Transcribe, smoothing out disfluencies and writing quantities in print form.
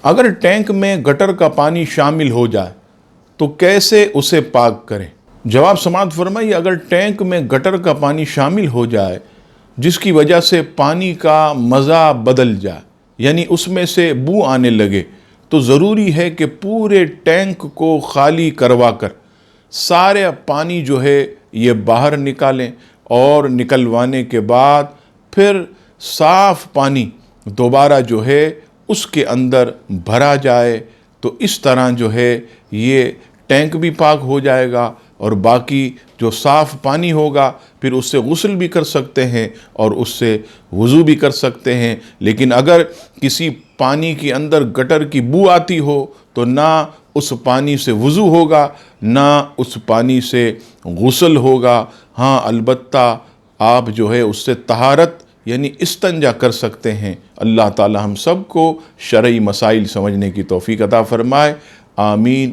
اگر ٹینک میں گٹر کا پانی شامل ہو جائے تو کیسے اسے پاک کریں؟ جواب سماعت فرمائیے، اگر ٹینک میں گٹر کا پانی شامل ہو جائے جس کی وجہ سے پانی کا مزہ بدل جائے، یعنی اس میں سے بو آنے لگے، تو ضروری ہے کہ پورے ٹینک کو خالی کروا کر سارے پانی جو ہے یہ باہر نکالیں، اور نکلوانے کے بعد پھر صاف پانی دوبارہ جو ہے اس کے اندر بھرا جائے، تو اس طرح جو ہے یہ ٹینک بھی پاک ہو جائے گا، اور باقی جو صاف پانی ہوگا پھر اس سے غسل بھی کر سکتے ہیں اور اس سے وضو بھی کر سکتے ہیں۔ لیکن اگر کسی پانی کے اندر گٹر کی بو آتی ہو تو نہ اس پانی سے وضو ہوگا نہ اس پانی سے غسل ہوگا۔ ہاں، البتہ آپ جو ہے اس سے طہارت یعنی استنجا کر سکتے ہیں۔ اللہ تعالی ہم سب کو شرعی مسائل سمجھنے کی توفیق عطا فرمائے، آمین۔